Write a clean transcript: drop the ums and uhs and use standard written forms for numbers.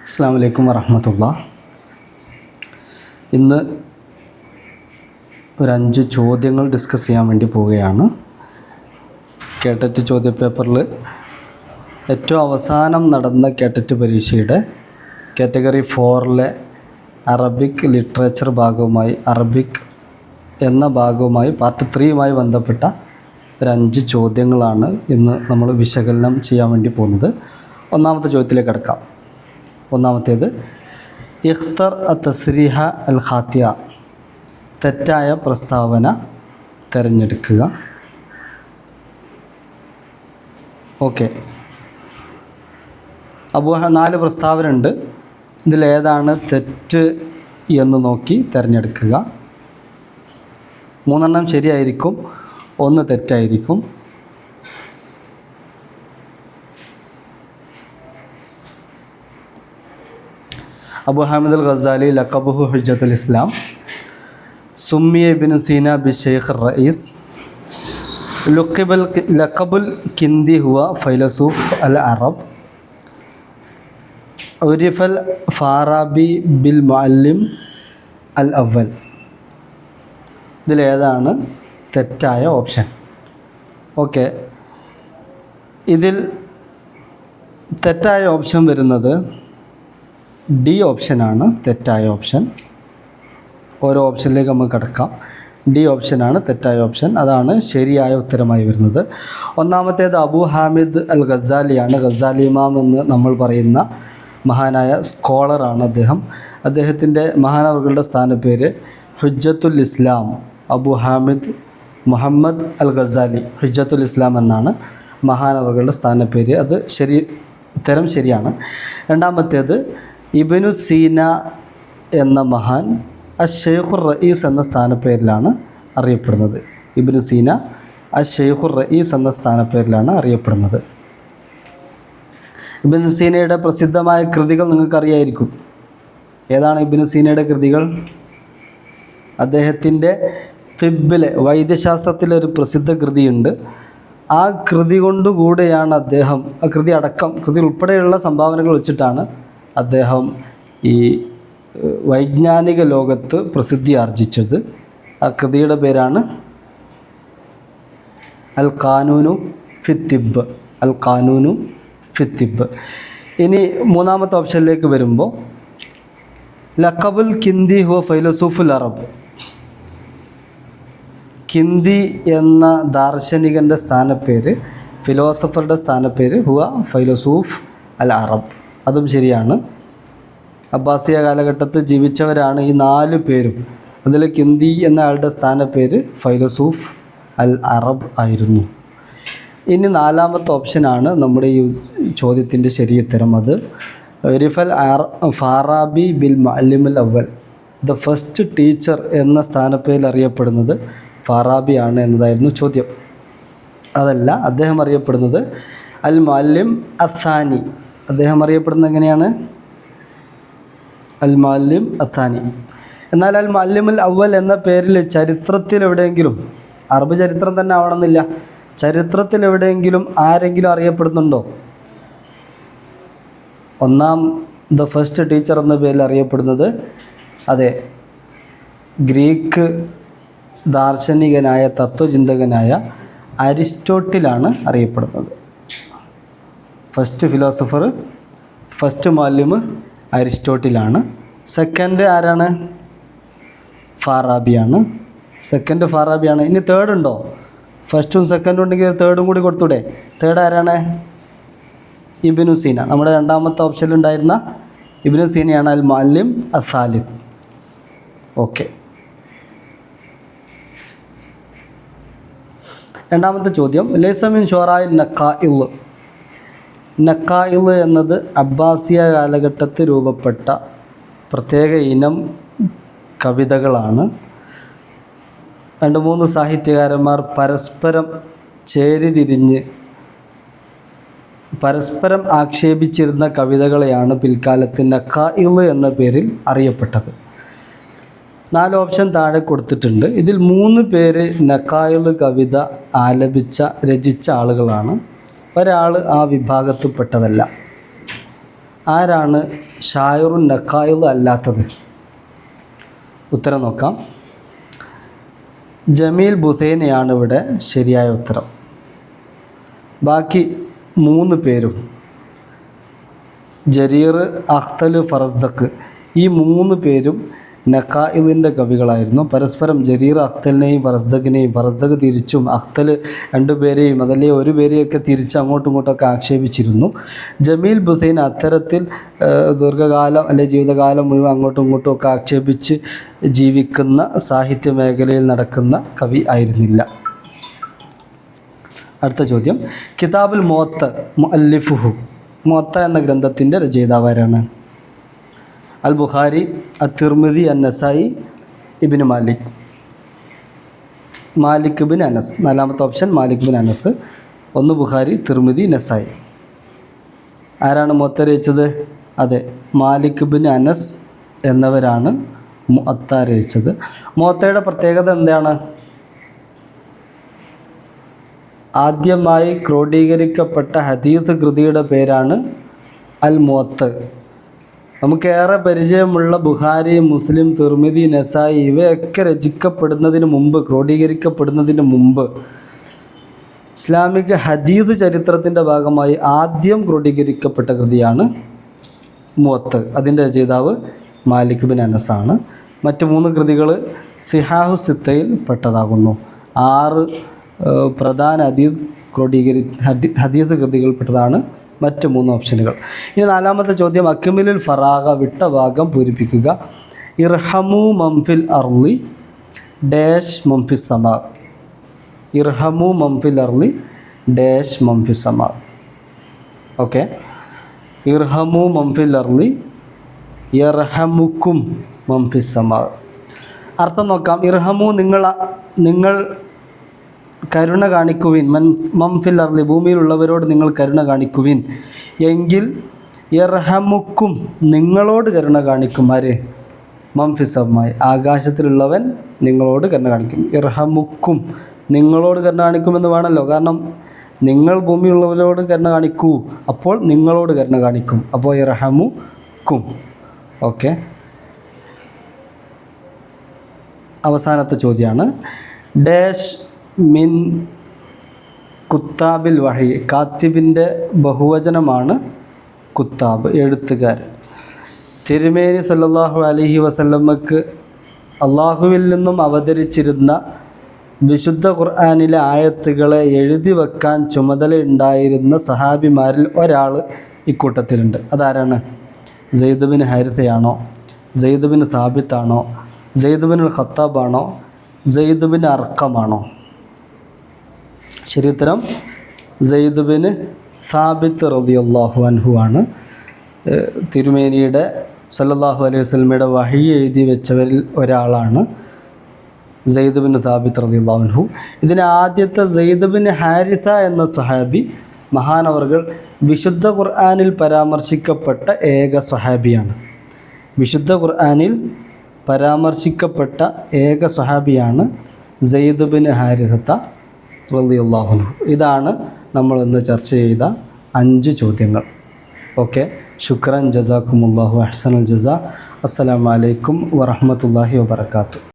അസ്സലാമു അലൈക്കും വറഹ്മത്തുള്ളാഹി. ഇന്ന് ഒരു 5 ചോദ്യങ്ങൾ ഡിസ്കസ് ചെയ്യാൻ വേണ്ടി പോവുകയാണ്. കേട്ടറ്റ് ചോദ്യപേപ്പറിൽ ഏറ്റവും അവസാനം നടന്ന കേട്ടറ്റ് പരീക്ഷയുടെ കാറ്റഗറി 4 അറബിക് ലിറ്ററേച്ചർ ഭാഗവുമായി അറബിക് എന്ന ഭാഗവുമായി പാർട്ട് 3യുമായി ബന്ധപ്പെട്ട ഒരു 5 ചോദ്യങ്ങളാണ് ഇന്ന് നമ്മൾ വിശകലനം ചെയ്യാൻ വേണ്ടി പോകുന്നത്. ഒന്നാമത്തെ ചോദ്യത്തിലേക്ക് കടക്കാം. ഒന്നാമത്തേത്, ഇഖ്തർ തസ്രീഹ അൽ ഖാത്തിയ, തെറ്റായ പ്രസ്താവന തിരഞ്ഞെടുക്കുക. ഓക്കെ, അപ്പോൾ 4 പ്രസ്താവന ഉണ്ട്. ഇതിലേതാണ് തെറ്റ് എന്ന് നോക്കി തിരഞ്ഞെടുക്കുക. 3 എണ്ണം ശരിയായിരിക്കും, 1 തെറ്റായിരിക്കും. അബു ഹാമിദ് അൽ ഗസാലി ലഖബുഹു ഹുജ്ജത്തുൽ ഇസ്ലാം, സുമ്മിയ ഇബ്നു സീന ബി ഷെയ്ഖ് റഈസ്, ലഖബുൽ കിന്ദി ഹുവ ഫൈലസൂഫ് അൽ അറബ്, ഉരിഫൽ ഫാറാബി ബിൽ മുഅല്ലിം അൽ അവൽ. ഇതിലേതാണ് തെറ്റായ ഓപ്ഷൻ? ഓക്കെ, ഇതിൽ തെറ്റായ ഓപ്ഷൻ വരുന്നത് ഡി ഓപ്ഷനാണ് തെറ്റായ ഓപ്ഷൻ. ഓരോ ഓപ്ഷനിലേക്ക് നമുക്ക് കിടക്കാം. ഡി ഓപ്ഷനാണ് തെറ്റായ ഓപ്ഷൻ, അതാണ് ശരിയായ ഉത്തരമായി വരുന്നത്. ഒന്നാമത്തേത് അബു ഹാമിദ് അൽ ഗസാലിയാണ്. ഗസാലി ഇമാം എന്ന് നമ്മൾ പറയുന്ന മഹാനായ സ്കോളറാണ് അദ്ദേഹം. അദ്ദേഹത്തിൻ്റെ മഹാനവറുകളുടെ സ്ഥാനപ്പേര് ഹുജ്ജത്തുൽ ഇസ്ലാം. അബു ഹാമിദ് മുഹമ്മദ് അൽ ഗസാലി ഹുജ്ജത്തുൽ ഇസ്ലാം എന്നാണ് മഹാനവറുകളുടെ സ്ഥാനപ്പേര്. അത് ഉത്തരം ശരിയാണ്. രണ്ടാമത്തേത് ഇബ്നു സീന എന്ന മഹാൻ അഷെയ്ഖുർ റഈസ് എന്ന സ്ഥാനപ്പേരിലാണ് അറിയപ്പെടുന്നത്. ഇബ്നു സീന അഷെയ്ഖുർ റഈസ് എന്ന സ്ഥാനപ്പേരിലാണ് അറിയപ്പെടുന്നത്. ഇബ്നു സീനയുടെ പ്രസിദ്ധമായ കൃതികൾ നിങ്ങൾക്കറിയായിരിക്കും. ഏതാണ് ഇബ്നു സീനയുടെ കൃതികൾ? അദ്ദേഹത്തിൻ്റെ തിബ്ബിലെ വൈദ്യശാസ്ത്രത്തിലെ ഒരു പ്രസിദ്ധ കൃതിയുണ്ട്. ആ കൃതി കൊണ്ടുകൂടെയാണ് അദ്ദേഹം, ആ കൃതി അടക്കം, കൃതി ഉൾപ്പെടെയുള്ള സംഭാവനകൾ വെച്ചിട്ടാണ് അദ്ദേഹം ഈ വൈജ്ഞാനിക ലോകത്ത് പ്രസിദ്ധി ആർജിച്ചത്. ആ കൃതിയുടെ പേരാണ് അൽ ഖാനൂനു ഫി തിബ്ബ്. അൽ ഖാനൂനു ഫി തിബ്ബ്. ഇനി മൂന്നാമത്തെ ഓപ്ഷനിലേക്ക് വരുമ്പോൾ ലഖബുൽ കിന്ദി ഹുവ ഫൈലസൂഫുൽ അറബ്. കിന്ദി എന്ന ദാർശനികൻ്റെ സ്ഥാനപ്പേര്, ഫിലോസഫറുടെ സ്ഥാനപ്പേര് ഹുവ ഫൈലസൂഫ് അൽ അറബ്. അതും ശരിയാണ്. അബ്ബാസിയ കാലഘട്ടത്തിൽ ജീവിച്ചവരാണ് ഈ 4 പേരും. അതിൽ കിന്ദി എന്ന ആളുടെ സ്ഥാനപ്പേര് ഫൈലസൂഫ് അൽ അറബ് ആയിരുന്നു. ഇനി 4ാമത്തെ ഓപ്ഷനാണ് നമ്മുടെ ഈ ചോദ്യത്തിൻ്റെ ശരിയുത്തരം. അത് ഉരിഫൽ ഫാറാബി ബിൽ മുഅല്ലിം അൽ അവൽ. ദ ഫസ്റ്റ് ടീച്ചർ എന്ന സ്ഥാനപ്പേരിൽ അറിയപ്പെടുന്നത് ഫാറാബിയാണ് എന്നതായിരുന്നു ചോദ്യം. അതല്ല, അദ്ദേഹം അറിയപ്പെടുന്നത് അൽ മുഅല്ലിം അസാനി. അദ്ദേഹം അറിയപ്പെടുന്നത് എങ്ങനെയാണ്? അൽ മുഅല്ലിം അസാനി. എന്നാൽ അൽ മുഅല്ലിം അൽ അവൽ എന്ന പേരിൽ ചരിത്രത്തിൽ എവിടെയെങ്കിലും, അറബ് ചരിത്രം തന്നെ ആവണമെന്നില്ല, ചരിത്രത്തിൽ എവിടെയെങ്കിലും ആരെങ്കിലും അറിയപ്പെടുന്നുണ്ടോ? ദ ഫസ്റ്റ് ടീച്ചർ എന്ന പേരിൽ അറിയപ്പെടുന്നത്, അതെ, ഗ്രീക്ക് ദാർശനികനായ തത്വചിന്തകനായ അരിസ്റ്റോട്ടിലാണ് അറിയപ്പെടുന്നത്. ഫസ്റ്റ് ഫിലോസഫർ, ഫസ്റ്റ് മുഅല്ലിം അരിസ്റ്റോട്ടിലാണ്. സെക്കൻഡ് ആരാണ്? ഫാറാബിയാണ്. സെക്കൻഡ് ഫാറാബിയാണ്. ഇനി തേർഡ് ഉണ്ടോ? ഫസ്റ്റും സെക്കൻഡും ഉണ്ടെങ്കിൽ തേർഡും കൂടി കൊടുത്തൂടെ? തേർഡ് ആരാണ്? ഇബ്നു സീന. നമ്മുടെ 2ാമത്തെ ഓപ്ഷനിലുണ്ടായിരുന്ന ഇബ്നു സീനയാണ് അൽ മുഅല്ലിം അസാലിഫ്. ഓക്കെ, 2ാമത്തെ ചോദ്യം, ലൈസ മിൻ ഷുറാഇ നഖാഇൽ. നഖാഇൽ എന്നത് അബ്ബാസിയ കാലഘട്ടത്തിൽ രൂപപ്പെട്ട പ്രത്യേക ഇനം കവിതകളാണ്. 2-3 സാഹിത്യകാരന്മാർ പരസ്പരം ചേരിതിരിഞ്ഞ് പരസ്പരം ആക്ഷേപിച്ചിരുന്ന കവിതകളെയാണ് പിൽക്കാലത്ത് നഖാഇൽ എന്ന പേരിൽ അറിയപ്പെട്ടത്. 4 ഓപ്ഷൻ താഴെ കൊടുത്തിട്ടുണ്ട്. ഇതിൽ 3 പേര് നഖാഇൽ കവിത രചിച്ച ആളുകളാണ്. ഒരാൾ ആ വിഭാഗത്തിൽപ്പെട്ടതല്ല. ആരാണ് ഷായറുൻ നഖായിദ് അല്ലാത്തത്? ഉത്തരം നോക്കാം. ജമീൽ ബുസൈനയാണ് ഇവിടെ ശരിയായ ഉത്തരം. ബാക്കി 3 പേരും ജരീർ, അഖ്തൽ, ഫറസ്ദഖ്, ഈ 3 പേരും നഖായിദിൻ്റെ കവികളായിരുന്നു. പരസ്പരം ജരീർ അഖ്തലിനെയും ഫറസ്ദഖ് തിരിച്ചും അഖ്തൽ 2 പേരെയും അതല്ലേ 1 പേരെയൊക്കെ തിരിച്ച് അങ്ങോട്ടും ഇങ്ങോട്ടൊക്കെ ആക്ഷേപിച്ചിരുന്നു. ജമീൽ ബുസൈൻ അത്തരത്തിൽ ദീർഘകാലം അല്ലെ ജീവിതകാലം മുഴുവൻ അങ്ങോട്ടും ഇങ്ങോട്ടും ഒക്കെ ആക്ഷേപിച്ച് ജീവിക്കുന്ന സാഹിത്യ മേഖലയിൽ നടക്കുന്ന കവി ആയിരുന്നില്ല. അടുത്ത ചോദ്യം, കിതാബുൽ മുവത്ത മുഅല്ലിഫുഹു, മുവത്ത എന്ന ഗ്രന്ഥത്തിൻ്റെ രചയിതാവാരാണ്? Al Bukhari, at Tirmidhi, an Nasai, ibn Malik. Malik bin Anas, 4ാമത്തെ option Malik bin Anas. 1 Bukhari, Tirmidhi, Nasai. ആരാണ് മുവത്ത രചിച്ചത്? അതെ, മാലിക് ബിൻ അനസ് എന്നവരാണ് മുവത്ത രചിച്ചത്. മുവത്തയുടെ പ്രത്യേകത എന്താണ്? ആദ്യമായി ക്രോഡീകരിക്കപ്പെട്ട ഹദീസ് കൃതിയുടെ പേരാണ് അൽ മുവത്ത. നമുക്കേറെ പരിചയമുള്ള ബുഖാരി, മുസ്ലിം, തിർമിദി, നസായി ഇവയൊക്കെ രചിക്കപ്പെടുന്നതിന് മുമ്പ്, ക്രോഡീകരിക്കപ്പെടുന്നതിന് മുമ്പ് ഇസ്ലാമിക ഹദീസ് ചരിത്രത്തിൻ്റെ ഭാഗമായി ആദ്യം ക്രോഡീകരിക്കപ്പെട്ട കൃതിയാണ് മുവത്ത. അതിൻ്റെ രചയിതാവ് മാലിക് ബിൻ അനസാണ്. മറ്റ് 3 കൃതികൾ സിഹാഹു സിത്തയിൽ പെട്ടതാകുന്നു. 6 പ്രധാന ഹദീസ് കൃതികൾപ്പെട്ടതാണ് മറ്റ് 3 ഓപ്ഷനുകൾ. ഇനി 4ാമത്തെ ചോദ്യം, അക്മിലുൽ ഫറാഗ, വിട്ട ഭാഗം പൂരിപ്പിക്കുക. ഇർഹമു മംഫിൽ അർളി ഡാഷ് മംഫിസ് സമാ. ഇർഹമു മംഫിൽ അർളി ഡാഷ് മംഫിസ് സമാ. ഓക്കെ, ഇർഹമു മംഫിൽ അർളി യർഹമുക്കും മംഫിസ് സമാ. അർത്ഥം നോക്കാം. ഇർഹമു, നിങ്ങൾ കരുണ കാണിക്കുവിൻ. മംഫിൽ അർളി, ഭൂമിയിലുള്ളവരോട് നിങ്ങൾ കരുണ കാണിക്കുവിൻ. എങ്കിൽ യർഹമുക്കും, നിങ്ങളോട് കരുണ കാണിക്കും. ആര്? മംഫിസമായി, ആകാശത്തിലുള്ളവൻ നിങ്ങളോട് കരുണ കാണിക്കും. ഇർഹമുക്കും, നിങ്ങളോട് കരുണ കാണിക്കുമെന്ന് വേണമല്ലോ. കാരണം നിങ്ങൾ ഭൂമിയുള്ളവരോട് കരുണ കാണിക്കൂ, അപ്പോൾ നിങ്ങളോട് കരുണ കാണിക്കും. അപ്പോൾ ഇർഹമുക്കും. ഓക്കെ, അവസാനത്തെ ചോദ്യമാണ്. ഡാഷ് മിൻ കുത്താബിൽ വഹി, കാത്തിബിൻ്റെ ബഹുവചനമാണ് കുത്താബ്, എഴുത്തുകാരൻ. തിരുമേനി സല്ലല്ലാഹു അലൈഹി വസല്ലമക്ക് അള്ളാഹുവിൽ നിന്നും അവതരിച്ചിരുന്ന വിശുദ്ധ ഖുർആനിലെ ആയത്തുകളെ എഴുതി വെക്കാൻ ചുമതലയുണ്ടായിരുന്ന സഹാബിമാരിൽ ഒരാൾ ഇക്കൂട്ടത്തിലുണ്ട്. അതാരാണ്? സെയ്ദ് ബിൻ ഹാരിസയാണോ? സെയ്ദ് ബിൻ സാബിത്താണോ? സെയ്ദ് ബിൻ ഖത്താബാണോ? സെയ്ദ് ബിൻ അർക്കമാണോ? ശരിയുത്തരം സെയ്ദ് ബിൻ സാബിത്ത് റളിയല്ലാഹു അൻഹു ആണ്. തിരുമേനിയുടെ സല്ലല്ലാഹു അലൈഹി വസല്ലമയുടെ വഹി എഴുതി വെച്ചവരിൽ ഒരാളാണ് സെയ്ദ് ബിൻ സാബിത്ത് റളിയല്ലാഹു അൻഹു. ഇതിന് ആദ്യത്തെ സെയ്ദ് ബിൻ ഹാരിസ എന്ന സ്വഹാബി മഹാനവർകൾ വിശുദ്ധ ഖുർആനിൽ പരാമർശിക്കപ്പെട്ട ഏക സ്വഹാബിയാണ്. വിശുദ്ധ ഖുർആനിൽ പരാമർശിക്കപ്പെട്ട ഏക സ്വഹാബിയാണ് സെയ്ദ് ബിൻ ഹാരിസത്ത റളിയല്ലാഹു അൻഹു. ഇതാണ് നമ്മൾ ഇന്ന് ചർച്ച ചെയ്ത 5 ചോദ്യങ്ങൾ. ഓക്കെ, ശുക്രൻ, ജസാക്കുമുല്ലാഹു അഹ്സനുൽ ജസാ. അസ്സലാമു അലൈക്കും വറഹ്മത്തുള്ളാഹി വബറകാതുഹു.